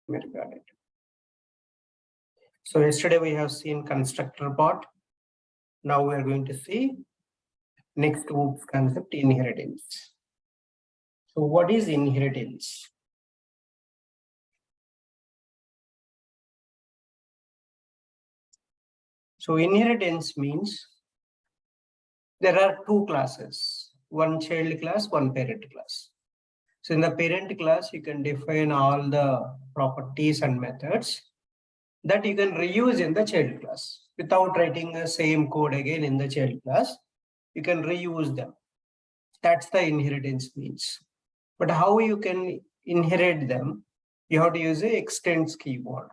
Got it. So yesterday we have seen constructor part. Now we are going to see next OOPS concept, inheritance. So what is inheritance? So inheritance means there are two classes, one child class, one parent class. So in the parent class, you can define all the properties and methods that you can reuse in the child class without writing the same code again in the child class. You can reuse them. That's the inheritance means. But how you can inherit them? You have to use a extends keyword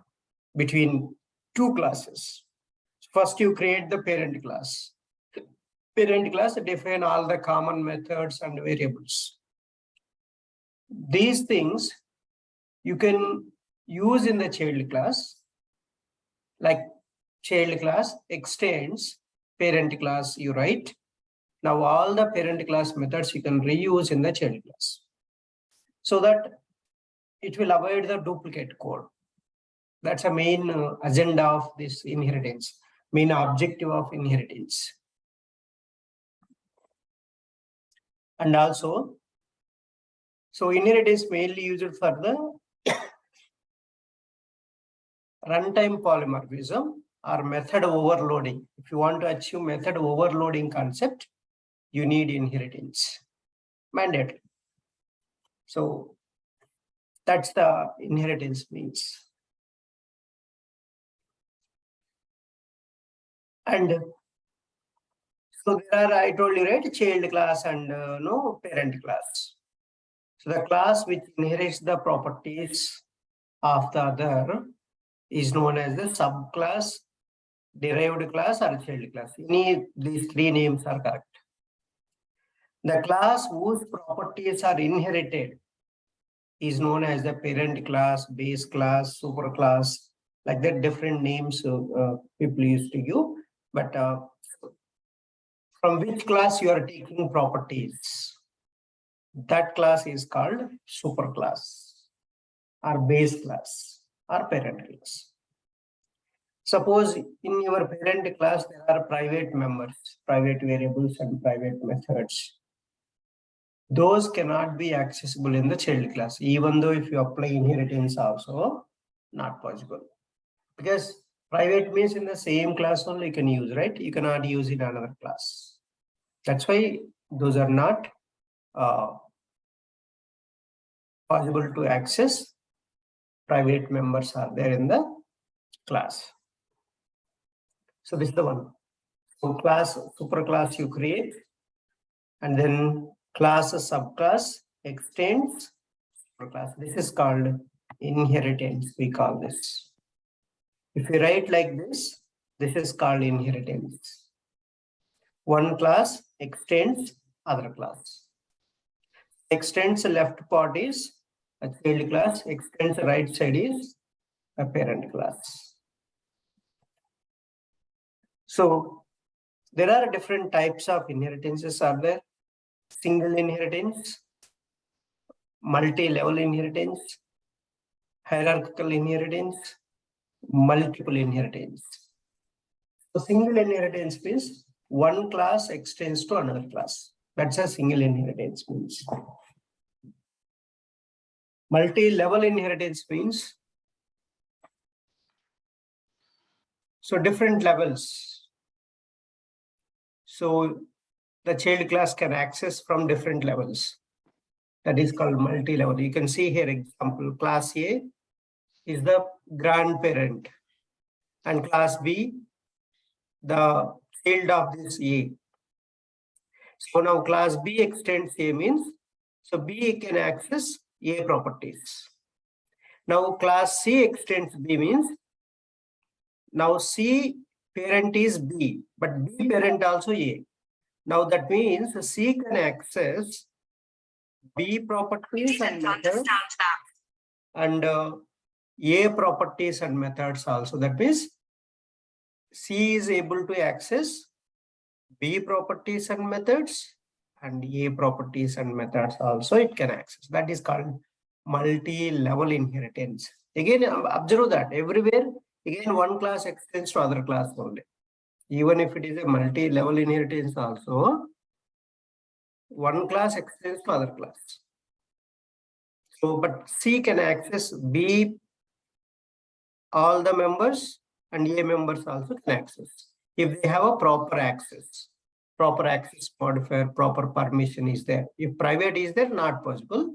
between two classes. First, you create the parent class. Parent class define all the common methods and variables. These things you can use in the child class, like child class extends parent class, you write. Now all the parent class methods you can reuse in the child class, so that it will avoid the duplicate code. That's a main agenda of this inheritance, main objective of inheritance. And also, so inheritance mainly used for the runtime polymorphism or method overloading. If you want to achieve method overloading concept, you need inheritance, mandatory. So that's the inheritance means. And so there are, I told you, right, child class and no parent class. So the class which inherits the properties of the other is known as the subclass, derived class, or child class. These three names are correct. The class whose properties are inherited is known as the parent class, base class, superclass, like that. Different names people used to give, but from which class you are taking properties, that class is called superclass or base class or parent class. Suppose in your parent class there are private members, private variables and private methods. Those cannot be accessible in the child class, even though if you apply inheritance also not possible, because private means in the same class only you can use, right? You cannot use in another class. That's why those are not possible to access. Private members are there in the class. So this is the one. So class, superclass you create, and then class, subclass, extends superclass. This is called inheritance, we call this. If you write like this, this is called inheritance. One class extends other class. Extends the left part is a child class, extends the right side is a parent class. So there are different types of inheritances are there. Single inheritance, multi-level inheritance, hierarchical inheritance, multiple inheritance. So single inheritance means one class extends to another class. That's a single inheritance means. Multi-level inheritance means so different levels. So the child class can access from different levels. That is called multi-level. You can see here example, class A is the grandparent and class B, the child of this A. So now class B extends A means, so B can access A properties. Now class C extends B means, now C parent is B, but B parent also A. Now that means C can access B properties and methods and A properties and methods also. That means C is able to access B properties and methods and A properties and methods also it can access. That is called multi-level inheritance. Again, observe that everywhere, again, one class extends to other class only. Even if it is a multi-level inheritance also, one class extends to other class. So, but C can access B, all the members, and A members also can access. If they have a proper access modifier, proper permission is there. If private is there, not possible.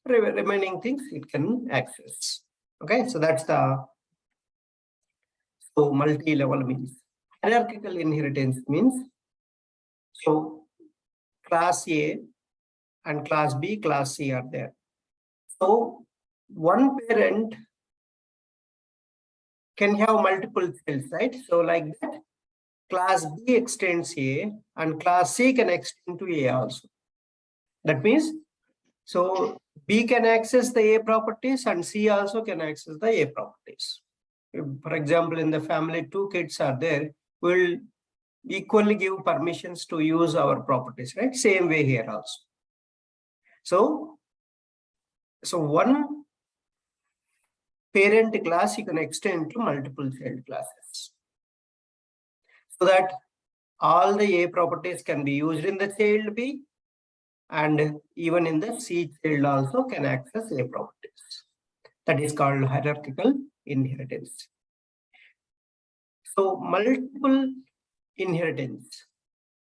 Remaining things it can access. Okay, so that's the multi-level means. Hierarchical inheritance means, so class A and class B, class C are there. So one parent can have multiple cells, right? So like that, class B extends A and class C can extend to A also. That means, so B can access the A properties and C also can access the A properties. For example, in the family, 2 kids are there, we'll equally give permissions to use our properties, right? Same way here also. So one parent class you can extend to multiple child classes, so that all the A properties can be used in the child B, and even in the C child also can access A properties. That is called hierarchical inheritance. So multiple inheritance,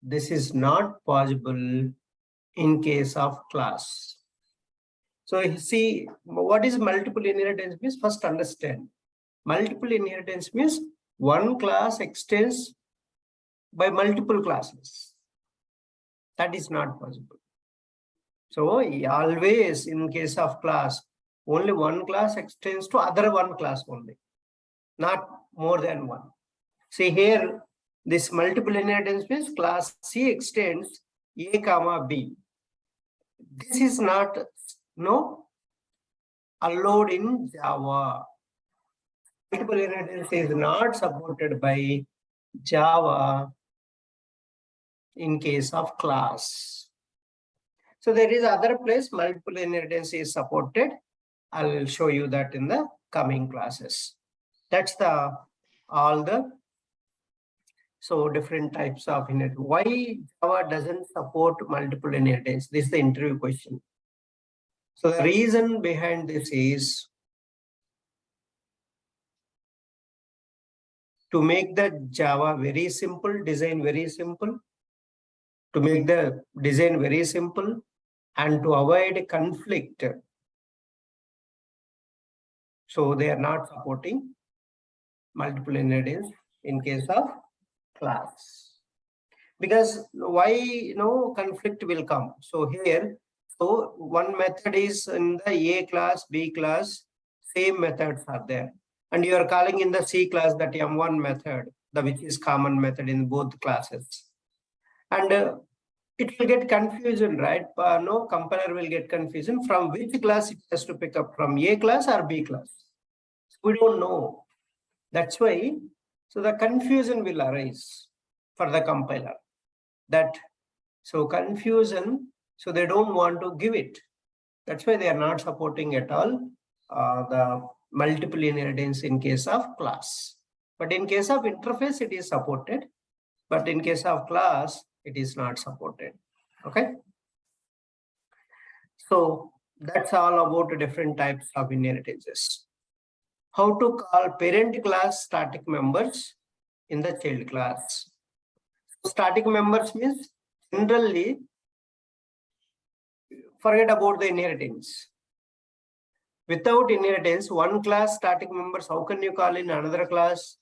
this is not possible in case of class. So see, what is multiple inheritance means? First understand. Multiple inheritance means one class extends by multiple classes. That is not possible. So always in case of class, only one class extends to other one class only, not more than one. See here, this multiple inheritance means class C extends A comma B. This is not allowed in Java. Multiple inheritance is not supported by Java in case of class. So there is other place multiple inheritance is supported. I will show you that in the coming classes. That's the all the different types of inheritance. Why Java doesn't support multiple inheritance? This is the interview question. So the reason behind this is to make the Java very simple, design very simple, to make the design very simple, and to avoid conflict. So they are not supporting multiple inheritance in case of class. Because why conflict will come? So here, so one method is in the A class, B class, same methods are there. And you are calling in the C class that M1 method, which is common method in both classes. And it will get confusion, right? Compiler will get confusion from which class it has to pick up, from A class or B class. We don't know. That's why, so the confusion will arise for the compiler. Confusion, so they don't want to give it. That's why they are not supporting at all the multiple inheritance in case of class. But in case of interface, it is supported. But in case of class, it is not supported. Okay. So that's all about the different types of inheritances. How to call parent class static members in the child class. Static members means generally forget about the inheritance. Without inheritance, one class static members, how can you call in another class?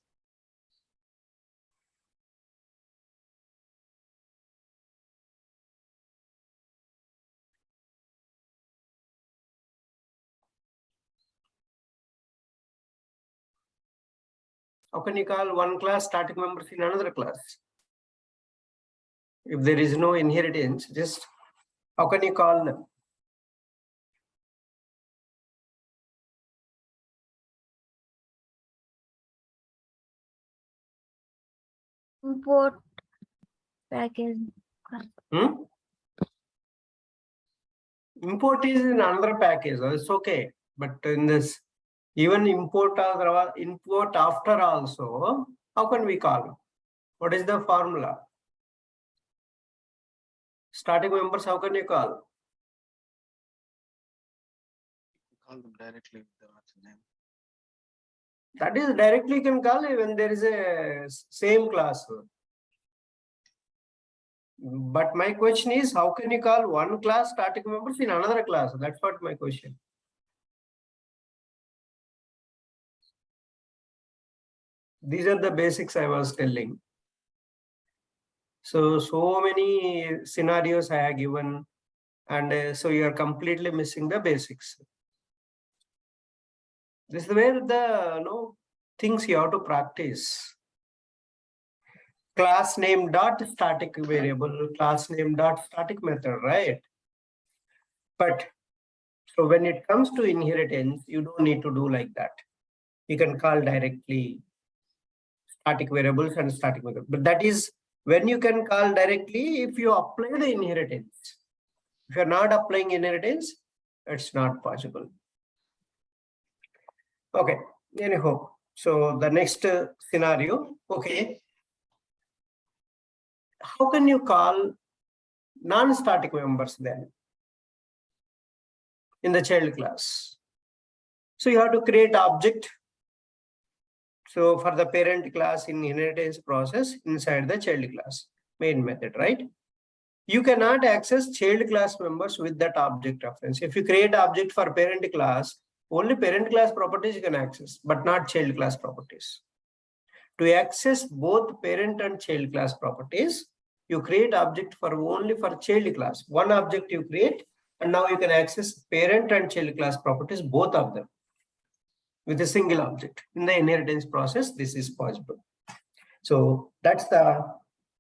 How can you call one class static members in another class? If there is no inheritance, just how can you call them? Import package. Import is in another package. It's okay, but in this, Even import after also, how can we call? What is the formula? Static members, how can you call? Call them directly with the name. That is directly you can call when there is a same class. But my question is, how can you call one class static members in another class? That's what my question. These are the basics I was telling. So many scenarios I have given, and so you are completely missing the basics. This is where the things you have to practice. Class name dot static variable, class name dot static method, right? But so when it comes to inheritance, you don't need to do like that. You can call directly static variables and static method. But that is when you can call directly if you apply the inheritance. If you're not applying inheritance, it's not possible. Okay, anyhow, so the next scenario, okay. How can you call non-static members then in the child class? So you have to create object. So for the parent class in inheritance process inside the child class main method, right? You cannot access child class members with that object reference. If you create object for parent class, only parent class properties you can access, but not child class properties. To access both parent and child class properties, you create object for only for child class. One object you create, and now you can access parent and child class properties, both of them, with a single object. In the inheritance process, this is possible. So that's the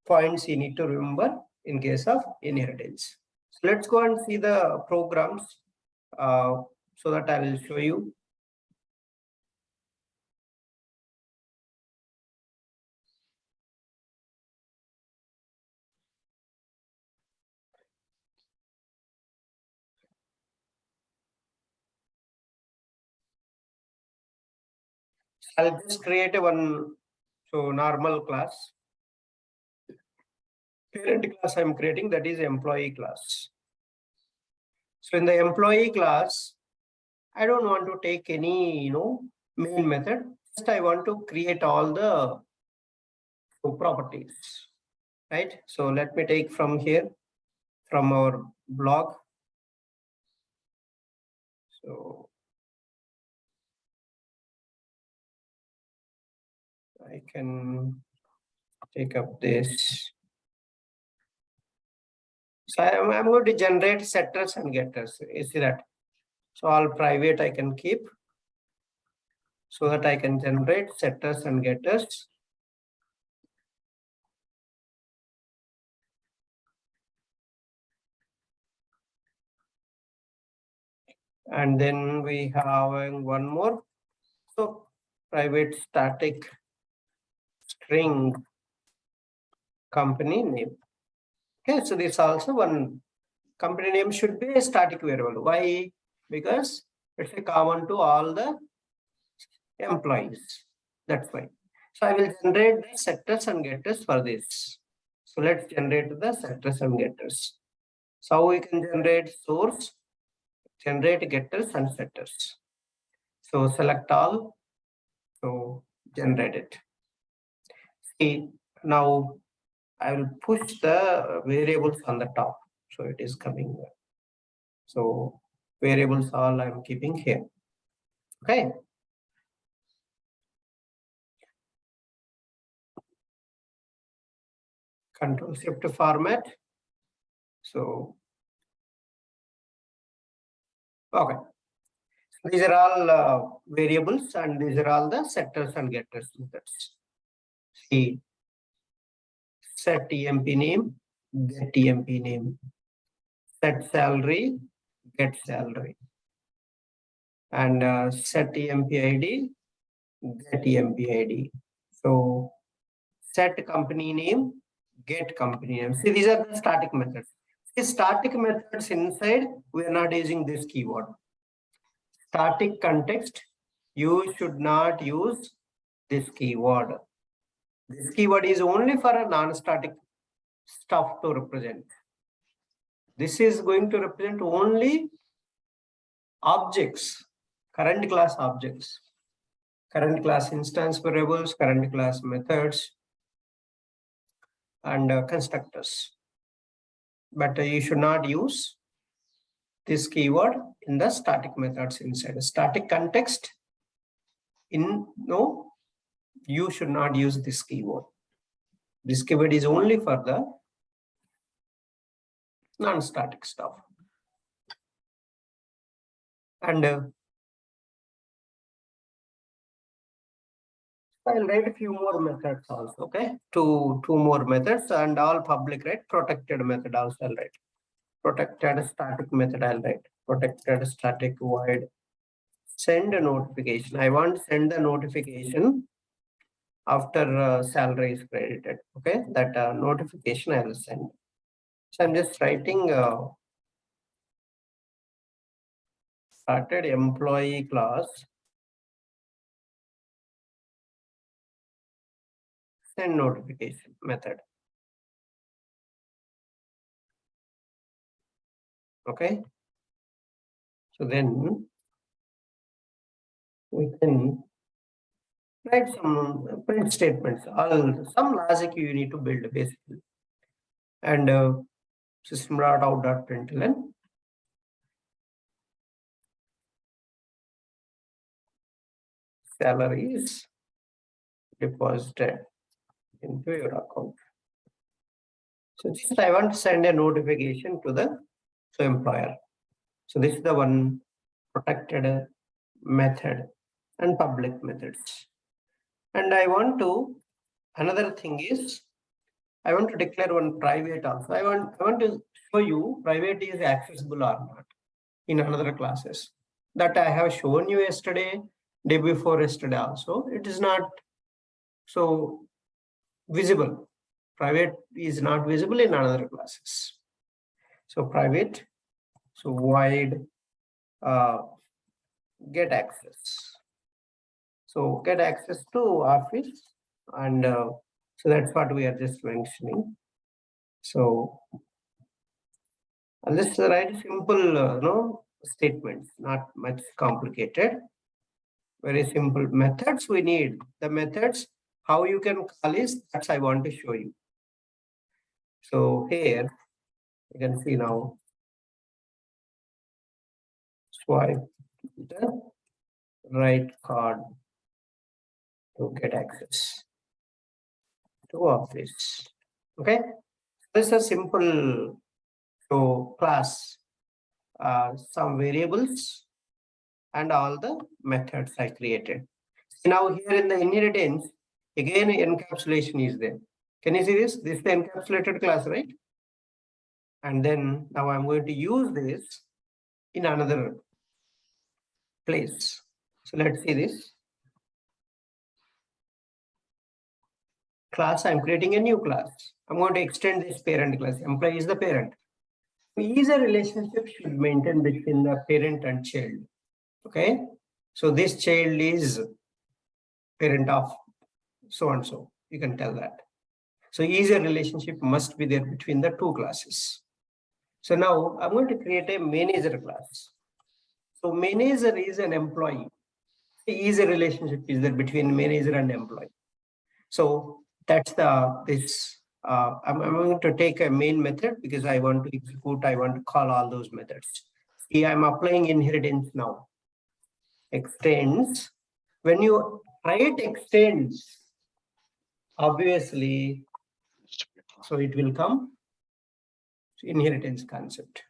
points you need to remember in case of inheritance. So let's go and see the programs so that I will show you. I'll just create a one normal class. Parent class I'm creating, that is employee class. So in the employee class, I don't want to take any main method. Just I want to create all the properties, right? So let me take from here, from our blog. So I can take up this. So I'm going to generate setters and getters. You see that? So all private I can keep so that I can generate setters and getters. And then we have one more. So private static string company name. Okay, so this also one company name should be a static variable. Why? Because it's a common to all the employees. That's why. So I will generate the setters and getters for this. So let's generate the setters and getters. So we can generate source, generate getters and setters. So select all. So generate it. See, now I will push the variables on the top. So it is coming there. So variables all I'm keeping here. Okay. Control Shift format. So, okay. These are all variables, and these are all the setters and getters methods. See, set EMP name, get EMP name, set salary, get salary, and set EMP ID, get EMP ID. So set company name, get company name. See, these are the static methods. See, static methods inside, we are not using this keyword. Static context, you should not use this keyword. This keyword is only for a non-static stuff to represent. This is going to represent only objects, current class objects, current class instance variables, current class methods, and constructors. But you should not use this keyword in the static methods inside a static context. No, you should not use this keyword. This keyword is only for the non-static stuff. And I'll write a few more methods also, okay? Two more methods and all public, right? Protected method also I'll write. Protected static method I'll write. Protected static void send a notification. I want to send the notification after salary is credited, okay? That notification I will send. So I'm just writing started employee class send notification method. Okay. So then we can write some print statements, some logic you need to build basically. And system.out.println salaries deposited into your account. So just I want to send a notification to the employer. So this is the one protected method and public methods. And I want to, another thing is, I want to declare one private also. I want to show you private is accessible or not in another classes. That I have shown you yesterday, day before yesterday also. It is not so visible. Private is not visible in another classes. So private, so void get access. So get access to office, and so that's what we are just mentioning. So I'll just write simple statements, not much complicated. Very simple methods we need. The methods, how you can call is, that's I want to show you. So here you can see now, swipe the right card to get access to office. Okay, this is a simple class, some variables and all the methods I created. So now here in the inheritance, again encapsulation is there. Can you see this? This is the encapsulated class, right? And then now I'm going to use this in another place. So let's see this. Class, I'm creating a new class. I'm going to extend this parent class. Employee is the parent. Is a relationship should maintain between the parent and child. Okay. So this child is parent of so and so. You can tell that. So is a relationship must be there between the two classes. So now I'm going to create a manager class. So manager is an employee. Is a relationship is there between manager and employee. So that's I'm going to take a main method because I want to execute, I want to call all those methods. See, I'm applying inheritance now. Extends. When you write extends, obviously, so it will come inheritance concept.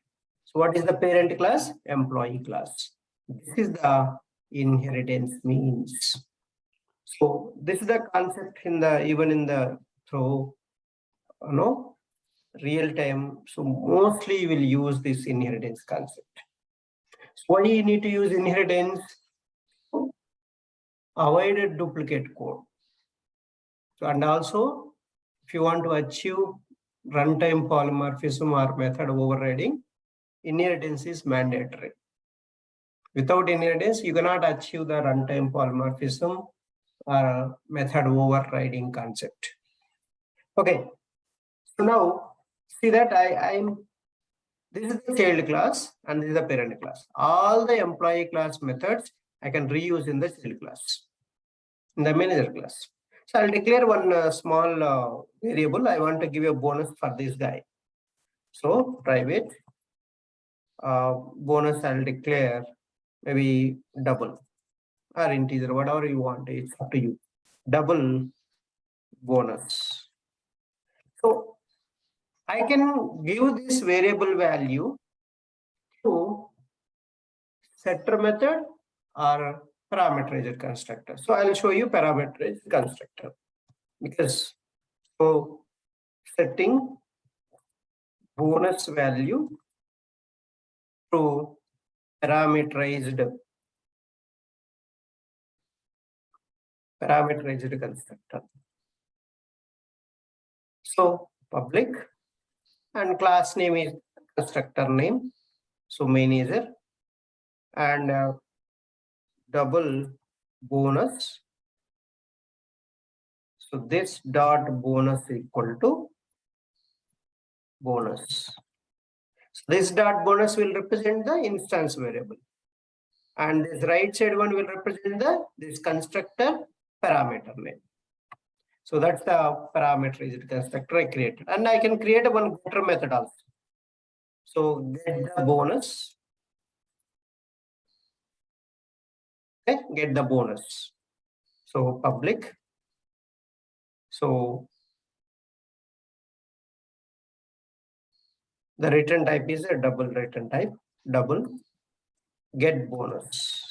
So what is the parent class? Employee class. This is the inheritance means. So this is the concept even in the real time. So mostly you will use this inheritance concept. So why you need to use inheritance? Avoid a duplicate code. So and also if you want to achieve runtime polymorphism or method overriding, inheritance is mandatory. Without inheritance, you cannot achieve the runtime polymorphism or method overriding concept. Okay, so now see that this is the child class and this is the parent class. All the employee class methods I can reuse in the child class, in the manager class. So I'll declare one small variable. I want to give a bonus for this guy. So private bonus I'll declare maybe double or integer, whatever you want. It's up to you. Double bonus. So I can give this variable value to setter method or parameterizer constructor. So I'll show you parameterized constructor because so setting bonus value to parameterized constructor. So public and class name is constructor name. So manager and double bonus. So this dot bonus equal to bonus. So this dot bonus will represent the instance variable. And this right side one will represent this constructor parameter name. So that's the parameterized constructor I created. And I can create one getter method also. So get the bonus. Okay, get the bonus. So public. So the return type is a double return type, double get bonus.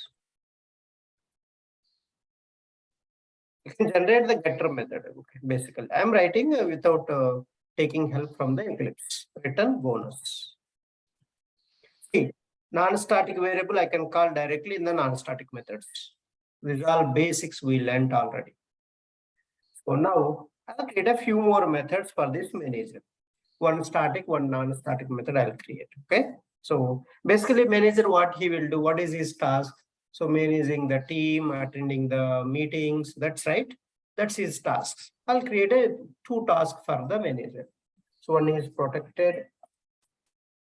You can generate the getter method. Okay, basically, I'm writing without taking help from the Eclipse. Return bonus. See, non-static variable I can call directly in the non-static methods. These are all basics we learned already. So now I'll create a few more methods for this manager. One static, one non-static method I'll create. Okay. So basically, manager, what he will do, what is his task? So managing the team, attending the meetings, that's right. That's his tasks. I'll create two tasks for the manager. So one is protected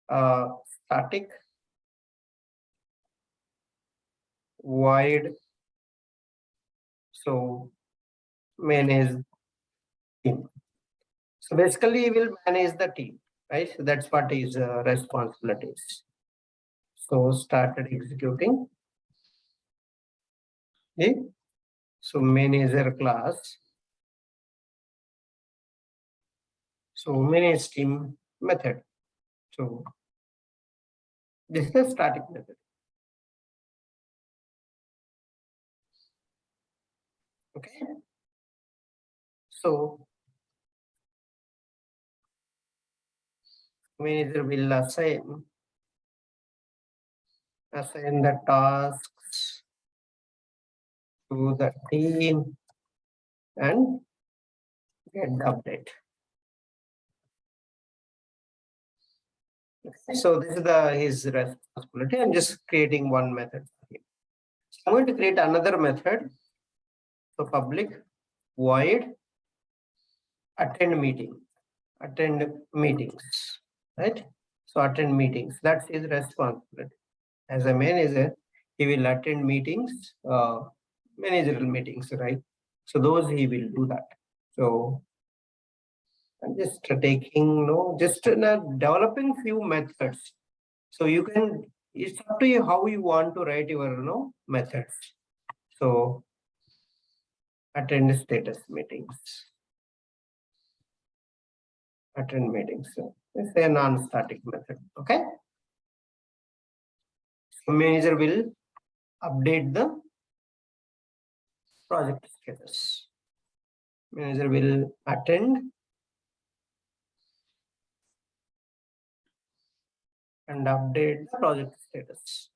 static void. So manage team. So basically, he will manage the team, right? So that's what his responsibilities. So started executing. Okay. So manager class. So manage team method. So this is the static method. Okay. So manager will assign the tasks to the team and get the update. Okay. So this is his responsibility. I'm just creating one method. So I'm going to create another method. So public void attend meetings, right? So attend meetings, that's his responsibility. As a manager, he will attend meetings, managerial meetings, right? So those he will do that. So I'm just taking, just developing few methods. So you can, it's up to you how you want to write your, methods. So attend status meetings. Attend meetings. So it's a non-static method. Okay. So manager will update the project status. Manager will attend and update the project status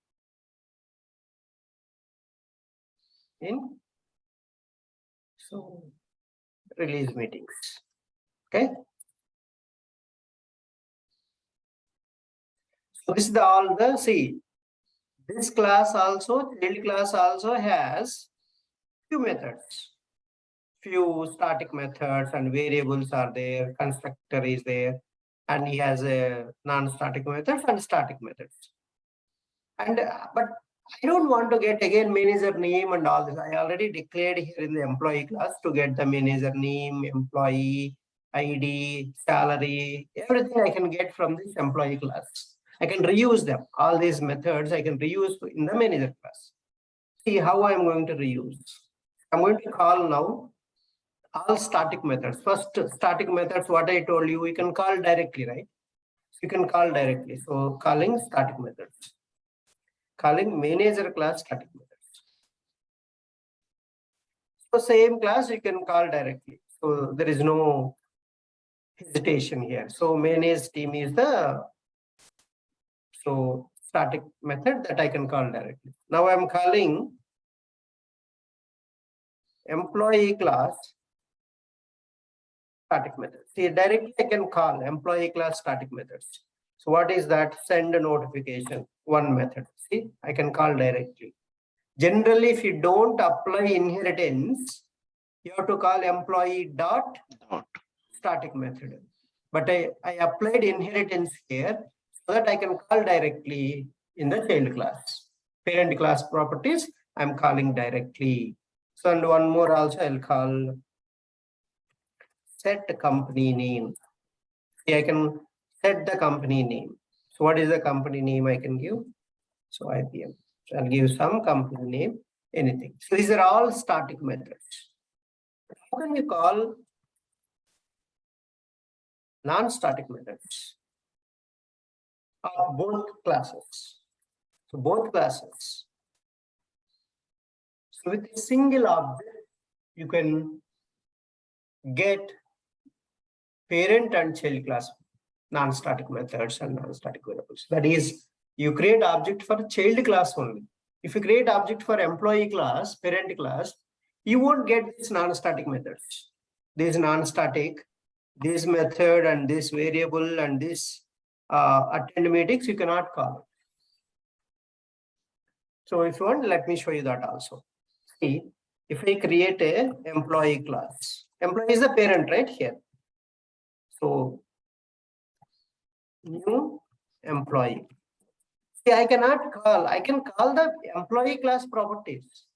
in release meetings. Okay. So this is all the This class also, child class also has few methods. Few static methods and variables are there, constructor is there, and he has a non-static methods and static methods. And but I don't want to get again manager name and all this. I already declared here in the employee class to get the manager name, employee ID, salary, everything I can get from this employee class. I can reuse them. All these methods I can reuse in the manager class. See how I'm going to reuse. I'm going to call now all static methods. First static methods, what I told you, you can call directly, right? You can call directly. So calling static methods. Calling manager class static methods. So same class you can call directly. So there is no hesitation here. So manage team is the static method that I can call directly. Now I'm calling employee class static methods. See, directly I can call employee class static methods. So what is that? Send a notification, one method. See, I can call directly. Generally, if you don't apply inheritance, you have to call employee dot static method. But I applied inheritance here so that I can call directly in the child class. Parent class properties, I'm calling directly. So, and one more also I'll call set company name. See, I can set the company name. So what is the company name I can give? So IBM. So I'll give some company name, anything. So these are all static methods. How can you call non-static methods of both classes? So both classes. So with a single object, you can get parent and child class non-static methods and non-static variables. That is, you create object for child class only. If you create object for employee class, parent class, you won't get these non-static methods. These non-static, this method and this variable and this attend meetings, you cannot call. So if you want, let me show you that also. See, if I create a employee class, employee is the parent right here. So new employee. See, I can call the employee class properties.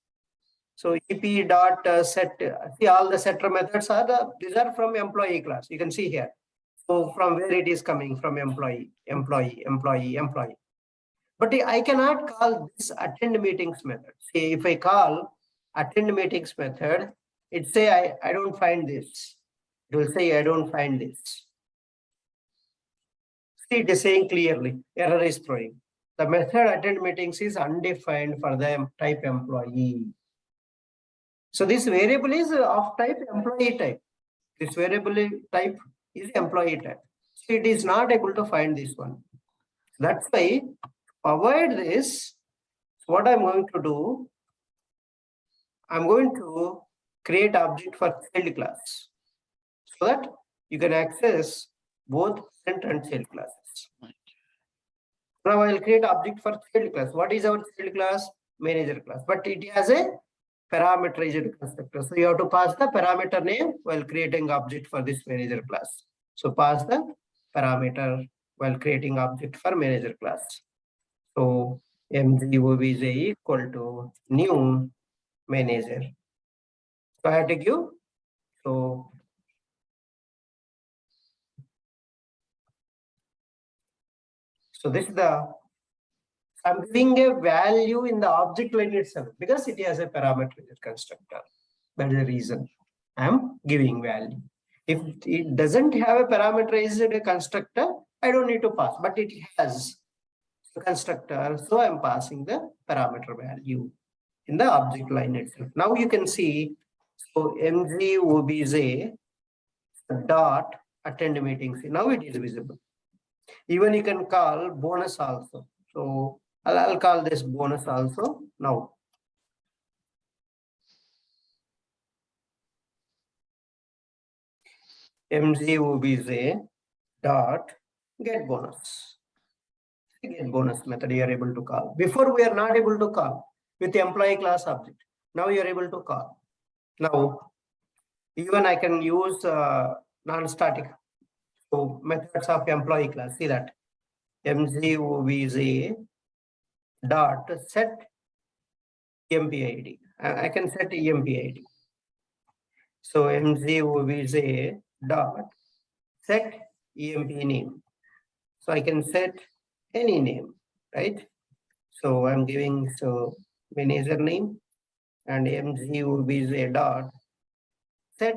So EP dot set, see all the setter methods are these are from employee class. You can see here. So from where it is coming from employee. But I cannot call this attend meetings method. See, if I call attend meetings method, it say I don't find this. It will say I don't find this. See, it is saying clearly, error is throwing. The method attend meetings is undefined for the type employee. So this variable is of type employee type. This variable type is employee type. So it is not able to find this one. That's why to avoid this, what I'm going to do, I'm going to create object for child class so that you can access both parent and child classes. Now I'll create object for child class. What is our child class? Manager class, but it has a parameterized constructor. So you have to pass the parameter name while creating object for this manager class. So pass the parameter while creating object for manager class. So mgobj equal to new manager. So I have to give, so this is the, I'm giving a value in the object line itself because it has a parameterized constructor. That is the reason I'm giving value. If it doesn't have a parameterized constructor, I don't need to pass, but it has a constructor. So I'm passing the parameter value in the object line itself. Now you can see, so mgobj dot attend meetings. Now it is visible. Even you can call bonus also. So I'll call this bonus also now. mgobj dot get bonus. Get bonus method you are able to call. Before we are not able to call with the employee class object. Now you are able to call. Now, even I can use non-static. So methods of employee class. See that mgovz dot set empid. I can set empid. So mgovz dot set emp name. So I can set any name, right? So I'm giving manager name and mgovz dot set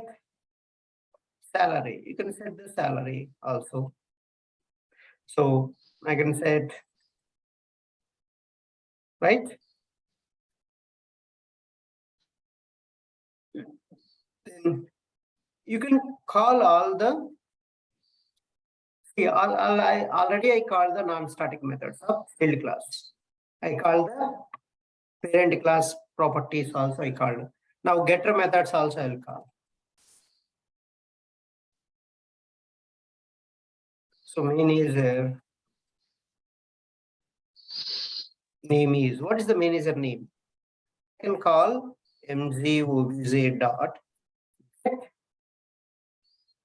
salary. You can set the salary also. So I can set, right? Then you can call all the, see, already I called the non-static methods of field class. I called the parent class properties also I called. Now getter methods also I'll call. So manager name is, what is the manager name? I can call mgovz dot get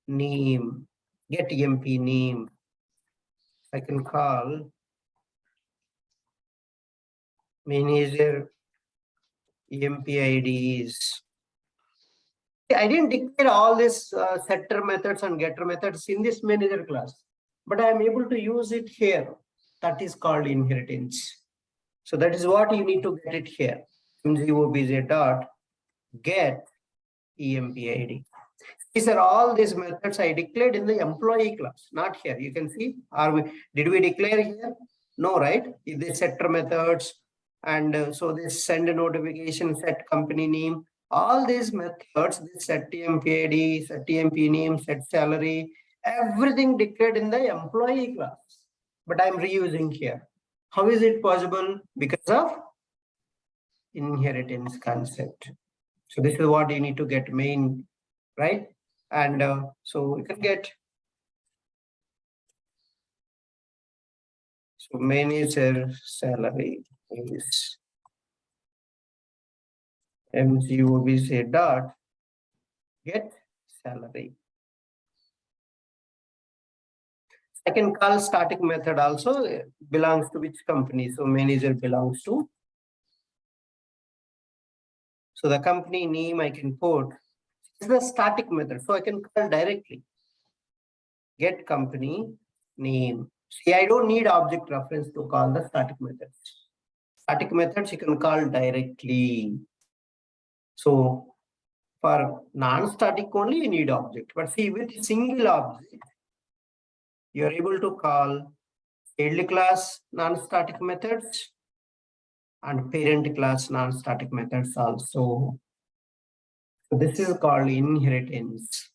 name, get emp name. I can call manager emp IDs. I didn't declare all these setter methods and getter methods in this manager class, but I am able to use it here. That is called inheritance. So that is what you need to get it here. mgovz dot get emp ID. These are all these methods I declared in the employee class, not here. You can see, did we declare here? No, right? The setter methods, and so this send a notification, set company name, all these methods, this set emp ID, set emp name, set salary, everything declared in the employee class, but I'm reusing here. How is it possible? Because of inheritance concept. So this is what you need to get main, right? And so you can get, so manager salary is mgovz dot get salary. I can call static method also, belongs to which company. So manager belongs to, so the company name I can put is the static method. So I can call directly get company name. See, I don't need object reference to call the static methods. Static methods you can call directly. So for non-static only you need object, but see, with single object you are able to call field class non-static methods and parent class non-static methods also. So this is called inheritance.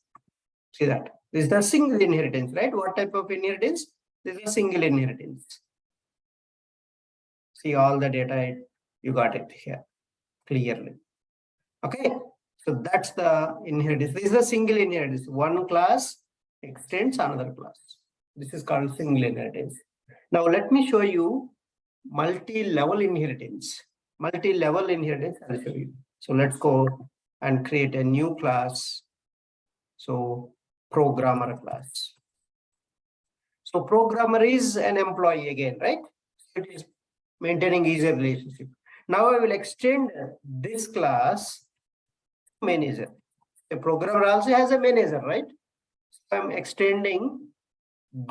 See that? This is the single inheritance, right? What type of inheritance? This is a single inheritance. See all the data, you got it here clearly. Okay, so that's the inheritance. This is a single inheritance. One class extends another class. This is called single inheritance. Now let me show you multi-level inheritance. Multi-level inheritance I'll show you. So let's go and create a new class. So programmer class. So programmer is an employee again, right? It is maintaining easier relationship. Now I will extend this class manager. A programmer also has a manager, right? So I'm extending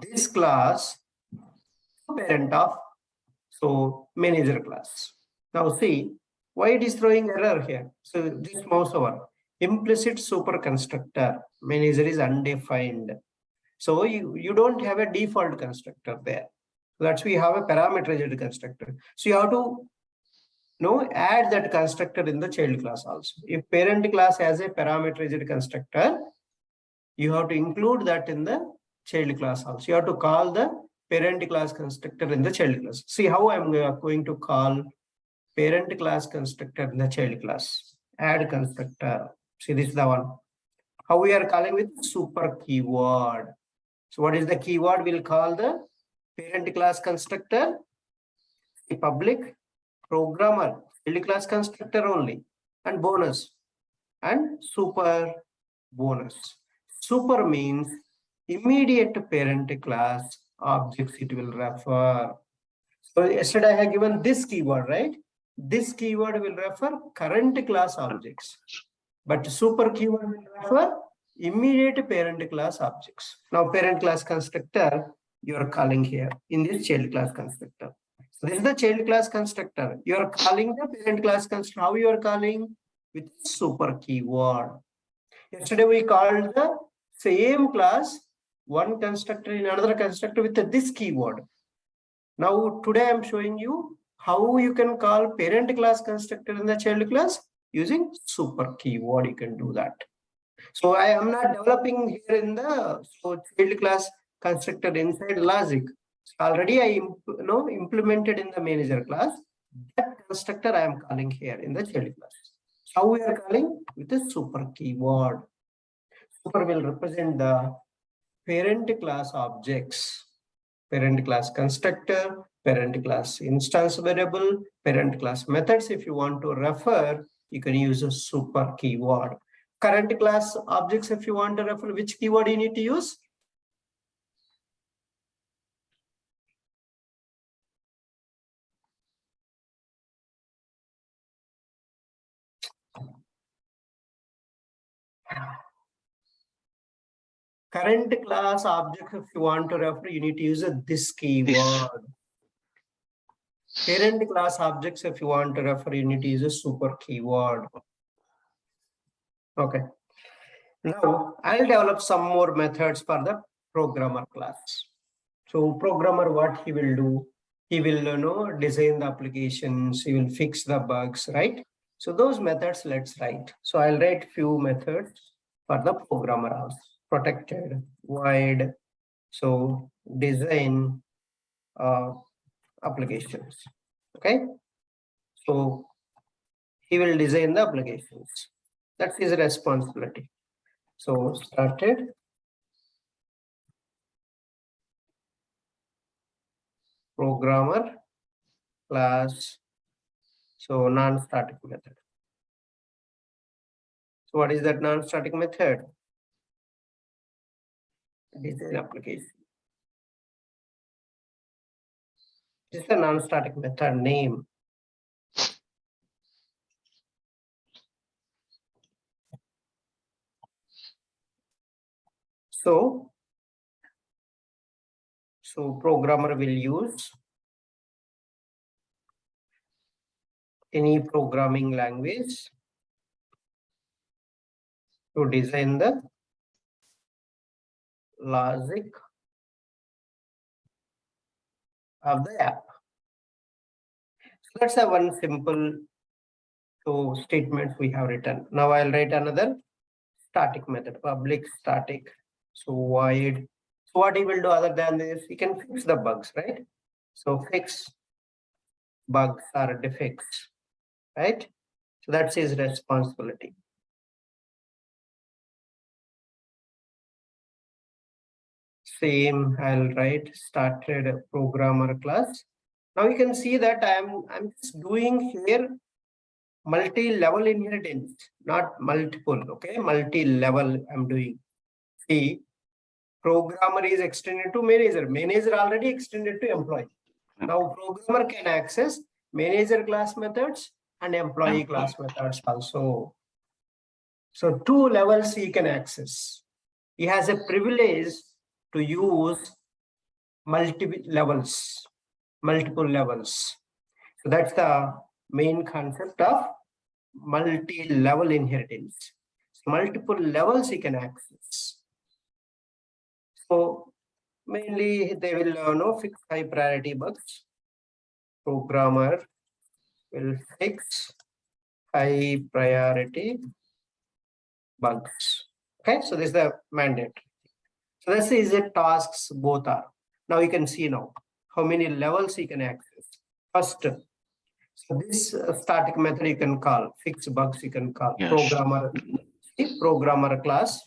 this class to parent of, so manager class. Now see why it is throwing error here. So this mouse over implicit super constructor manager is undefined. So you don't have a default constructor there. That's why we have a parameterized constructor. So you have to add that constructor in the child class also. If parent class has a parameterized constructor, you have to include that in the child class also. You have to call the parent class constructor in the child class. See how I'm going to call parent class constructor in the child class. Add constructor. See, this is the one. How we are calling with super keyword. So what is the keyword? We'll call the Parent class constructor, the public, programmer, child class constructor only, and bonus, and super bonus. Super means immediate parent class objects it will refer. So yesterday I have given this keyword, right? This keyword will refer current class objects, but super keyword will refer immediate parent class objects. Now parent class constructor you are calling here in this child class constructor. So this is the child class constructor. You are calling the parent class constructor. How you are calling? With super keyword. Yesterday we called the same class, one constructor in another constructor with this keyword. Now today I am showing you how you can call parent class constructor in the child class using super keyword. You can do that. So I am not developing here in the child class constructor inside logic. Already I implemented in the manager class. That constructor I am calling here in the child class. How we are calling? With a super keyword. Super will represent the parent class objects, parent class constructor, parent class instance variable, parent class methods. If you want to refer, you can use a super keyword. Current class objects, if you want to refer, which keyword you need to use? Current class objects, if you want to refer, you need to use this keyword. Parent class objects, if you want to refer, you need to use a super keyword. Okay. Now I'll develop some more methods for the programmer class. So programmer, what he will do? He will design the applications. He will fix the bugs, right? So those methods, let's write. So I'll write few methods for the programmer also. Protected, void, so design applications. Okay, so he will design the applications. That's his responsibility. So started programmer class, so non-static method. So what is that non-static method? Design application. This is a non-static method name. So programmer will use any programming language to design the logic of the app. So let's have one simple statement we have written. Now I'll write another static method, public static. So void. So what he will do other than this, he can fix the bugs, right? So fix bugs or defects, right? So that's his responsibility. Same, I'll write started programmer class. Now you can see that I'm just doing here multi-level inheritance, not multiple, okay? Multi-level I'm doing. See, programmer is extended to manager. Manager already extended to employee. Now programmer can access manager class methods and employee class methods also. So 2 levels he can access. He has a privilege to use multiple levels. So that's the main concept of multi-level inheritance. So multiple levels he can access. So mainly they will fix high priority bugs. Programmer will fix high priority bugs. Okay, so this is the mandate. So this is the tasks both are. Now you can see now how many levels you can access. First, so this static method you can call, fix bugs you can call. Yes. Programmer class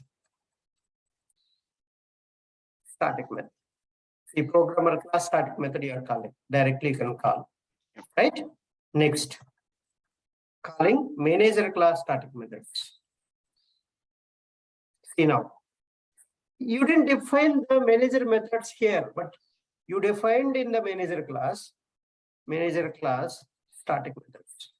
static method. The programmer class static method you are calling. Directly you can call. Right? Next. Calling manager class static methods. See now. You didn't define the manager methods here, but you defined in the manager class static methods.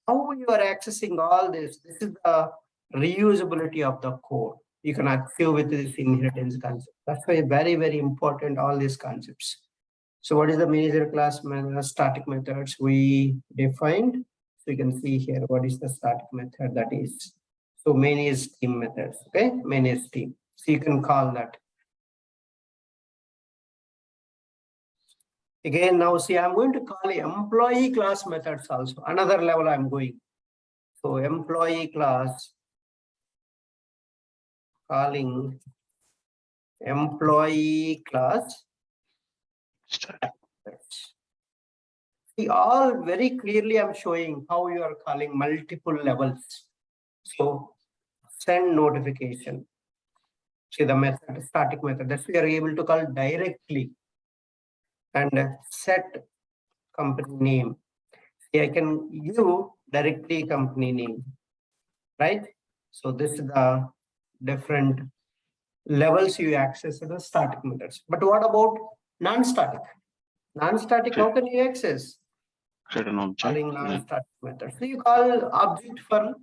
How you are accessing all this? This is the reusability of the code. You can achieve with this inheritance concept. That's why very, very important, all these concepts. So what is the manager class static methods we defined? So you can see here, what is the static method that is. So main is team methods, okay? Main is team. So you can call that. Again, now see, I'm going to call employee class methods also. Another level I'm going. So employee class, calling employee class. See, all very clearly I'm showing how you are calling multiple levels. So send notification. See the method, static method, that we are able to call directly. And set company name. See, I can give directly company name, right? So this is the different levels you access the static methods. But what about non-static? Non-static, how can you access? Create an object. Calling non-static method. So you call object for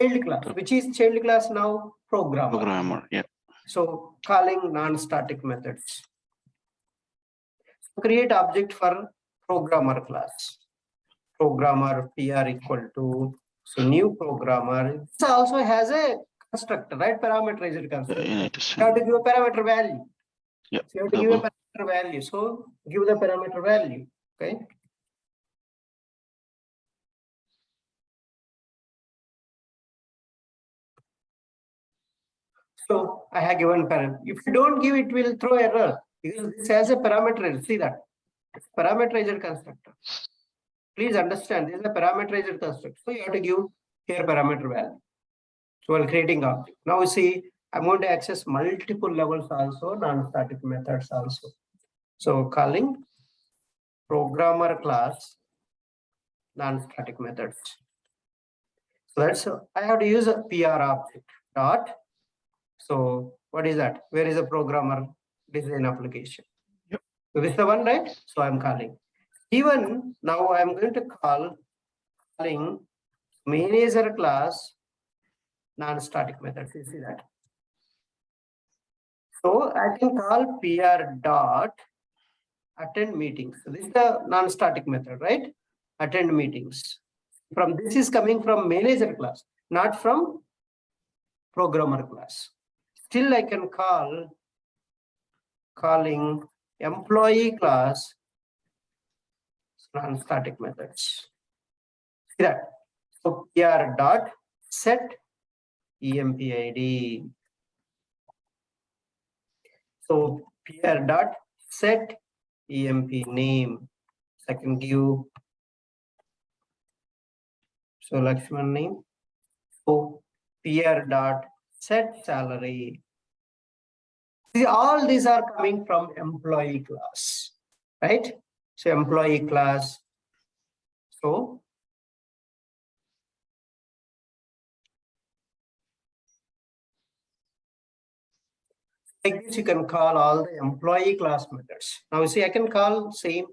child class, which is child class now programmer. Programmer, yeah. So calling non-static methods. So create object for programmer class. Programmer PR equal to, so new programmer. This also has a constructor, right? Parameterized constructor. You need to You have send. to give a parameter value. Yeah. So you have to give a parameter value. So give the parameter value. Okay. So I have given parameter. If you don't give, it will throw error because this has a parameter. See that it's parameterized constructor. Please understand this is a parameterized constructor. So you have to give here parameter value. So while creating object. Now we see I'm going to access multiple levels also, non-static methods also. So calling programmer class non-static methods. So that's I have to use a PR object dot. So what is that? Where is a programmer design application? Yep. So this is the one, right? So I'm calling. Even now I'm going to calling manager class non-static methods. You see that? So I can call PR dot attend meetings. So this is the non-static method, right? Attend meetings. From this is coming from manager class, not from programmer class. Still I can calling employee class non-static methods. See that? So PR dot set empid. So PR dot set emp name. I can give so Lakshman name. So PR dot set salary. See, all these are coming from employee class, right? So employee class. So like this, you can call all the employee class methods. Now see, I can call same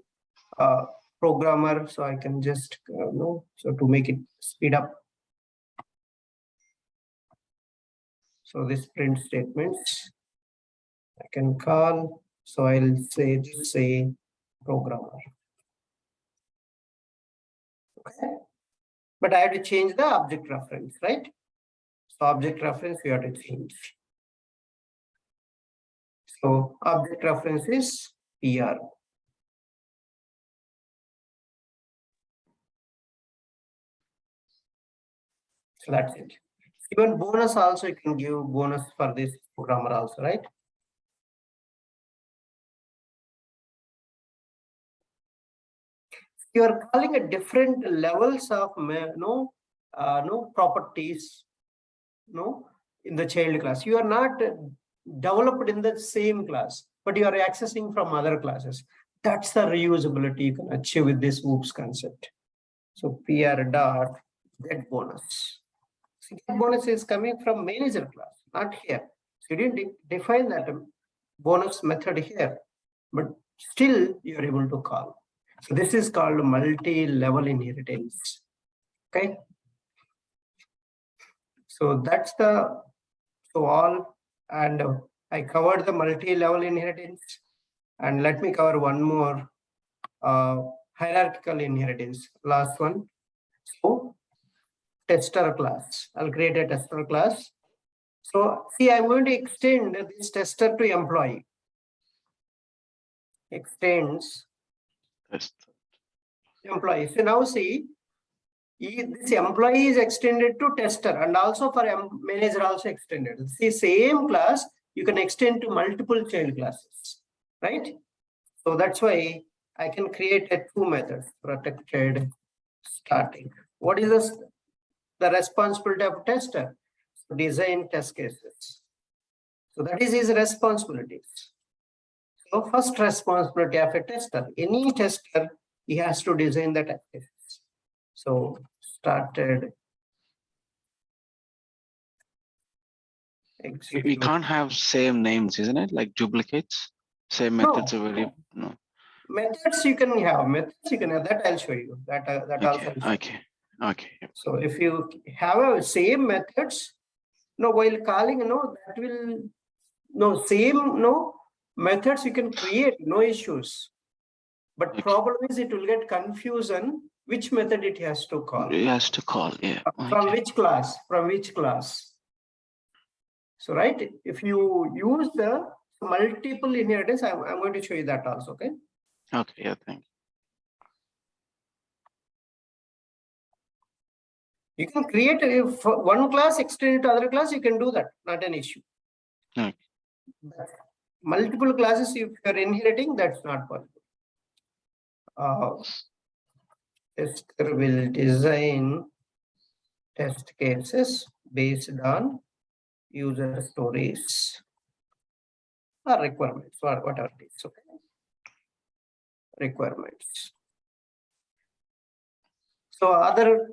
programmer, so I can just no. So to make it speed up. So this print statements, I can call. So I'll say programmer. Okay. But I have to change the object reference, right? So object reference we have to change. So object reference is PR. So that's it. Even bonus also you can give bonus for this programmer also, right? You are calling a different levels of properties in the child class. You are not developed in the same class, but you are accessing from other classes. That's the reusability you can achieve with this OOPS concept. So PR dot get bonus. So get bonus is coming from manager class, not here. So you didn't define that bonus method here, but still you're able to call. So this is called multi-level inheritance. Okay. So that's the all, and I covered the multi-level inheritance, and let me cover one more hierarchical inheritance, last one. So tester class, I'll create a tester class. So see, I'm going to extend this tester to employee. Extends Test. employee. So now see, this employee is extended to tester, and also for manager also extended. See, same class you can extend to multiple child classes, right? So that's why I can create a two methods: protected static. What is this? The responsibility of tester? Design test cases. So that is his responsibilities. So first responsibility of a tester, any tester, he has to design the test cases. So started. We execute. can't have same names, isn't it? Like duplicates. Same methods are very no. Methods you can have. Methods you can have. That I'll show you. That also. Okay. Okay. So if you have a same methods, no, while calling, no, that will no same no methods you can create, no issues. But Okay. problem is it will get confusion which method it has to call. It has to call. Yeah. From Okay. which class? From which class? So right, if you use the multiple inheritance, I'm going to show you that also. Okay. Okay. Yeah. Thank You can create if one class extend to other class, you can do that, not an issue. Okay. Multiple classes, if you're inheriting, that's not possible. Tester will design test cases based on user stories or requirements or whatever it is. Okay. Requirements. So other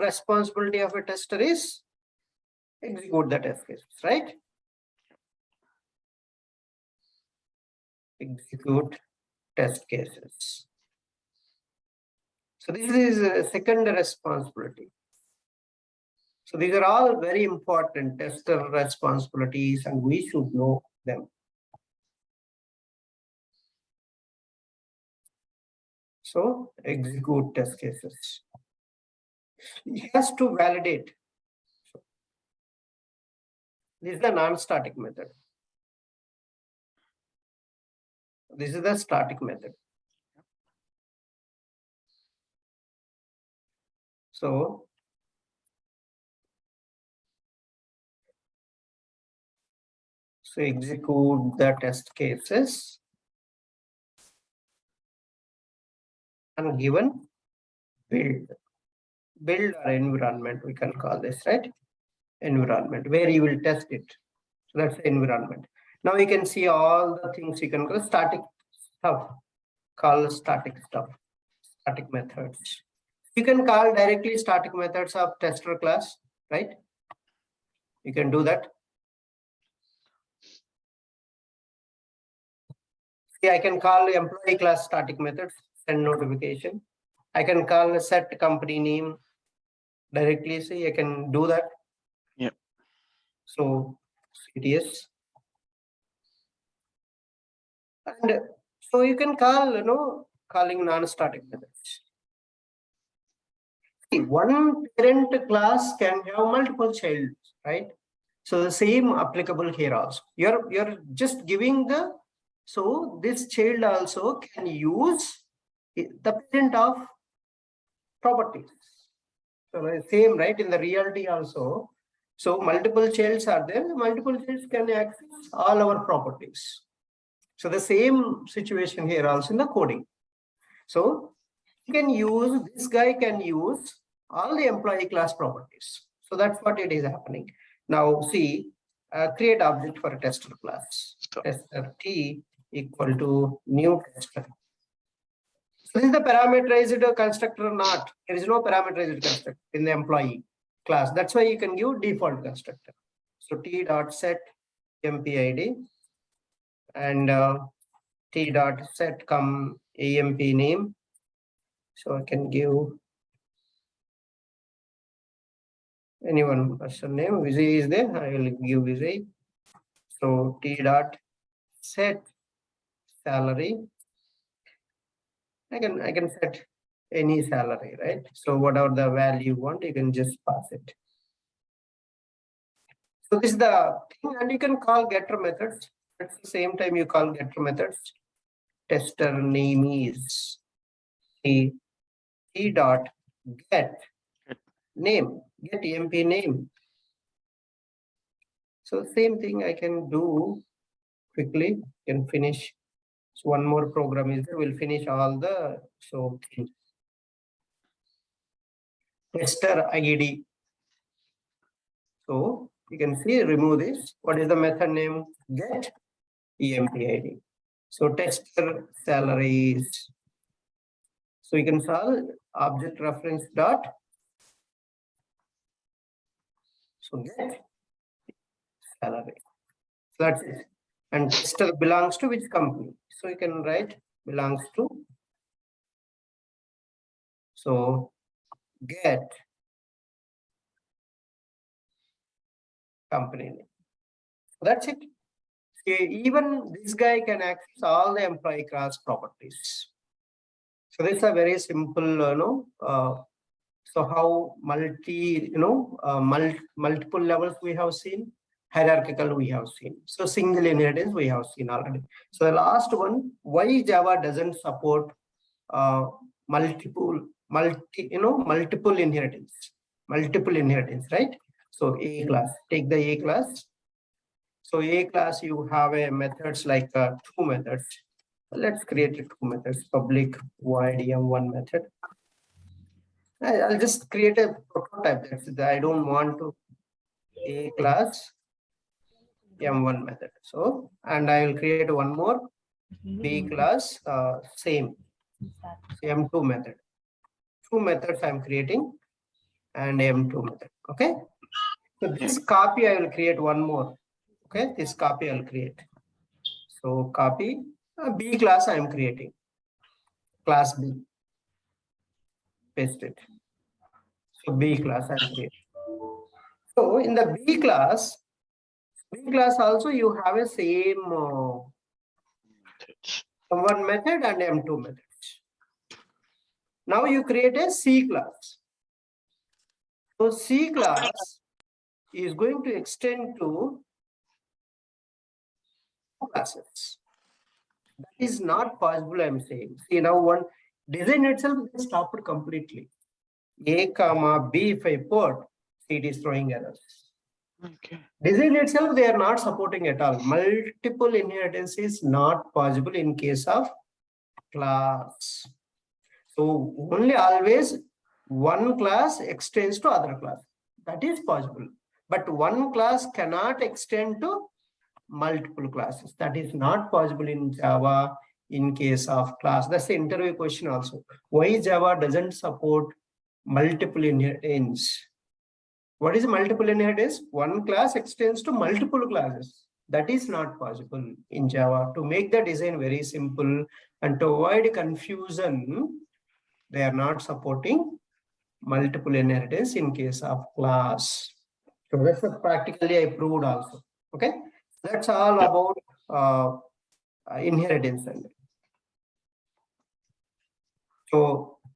responsibility of a tester is execute the test cases, right? Execute test cases. So this is a second responsibility. So these are all very important tester responsibilities, and we should know them. So execute test cases. It has to validate. This is the non-static method. This is the static method. So execute the test cases and given build or environment, we can call this, right? Environment where you will test it. So that's the environment. Now you can see all the things you can call static stuff, call static stuff, static methods. You can call directly static methods of tester class, right? You can do that. See, I can call employee class static methods, send notification. I can call set company name directly. See, I can do that. Yep. So CTS. And so you can call, calling non-static methods. See, one parent class can have multiple children, right? So the same applicable here also. You're just giving the, so this child also can use the parent of properties. So same, right? In the reality also. So multiple childs are there. Multiple childs can access all our properties. So the same situation here also in the coding. So you can use, this guy can use all the employee class properties. So that's what it is happening. Now see, create object for a tester class. So- Tester T equal to new tester. So this is the parameterized constructor or not? There is no parameterized constructor in the employee class. That's why you can give default constructor. So T dot set MPID and T dot set come AMP name. So I can give any one person name. Vijay is there. I will give Vijay. So T dot set salary. I can set any salary, right? So whatever the value you want, you can just pass it. So this is the thing, and you can call getter methods. At the same time, you call getter methods. Tester name is T dot get name, get EMP name. So same thing I can do quickly, can finish. So one more program is there, we'll finish all the things. Tester ID. So you can see, remove this. What is the method name? Get EMP ID. So tester salaries. So you can solve object reference dot. So get salary. So that's it. And tester belongs to which company? So you can write belongs to. So get company name. That's it. Okay, even this guy can access all the employee class properties. So this is a very simple, so how multiple levels we have seen, hierarchical we have seen. So single inheritance we have seen already. So the last one, why Java doesn't support multiple inheritance, right? So A class, take the A class. So A class, you have a methods like two methods. Let's create two methods, public void M1 method. I'll just create a prototype. That's it. I don't want to A class M1 method. So, and I will create one more B class, same M2 method. Two methods I'm creating and M2 method. Okay. So this copy I will create one more. Okay, this copy I'll create. So copy B class I am creating. Class B. Paste it. So B class I am creating. So in the B class also you have a same M1 method and M2 methods. Now you create a C class. So C class is going to extend to classes. That is not possible, I'm saying. See, now one design itself is stopped completely. A comma B, if I put, it is throwing errors. Okay. Design itself, they are not supporting at all. Multiple inheritance is not possible in case of class. So only always one class extends to other class. That is possible. But one class cannot extend to multiple classes. That is not possible in Java in case of class. That's the interview question also. Why Java doesn't support multiple inheritance? What is multiple inheritance? One class extends to multiple classes. That is not possible in Java. To make the design very simple and to avoid confusion, they are not supporting multiple inheritance in case of class. So that's practically I proved also. Okay, that's all about inheritance. So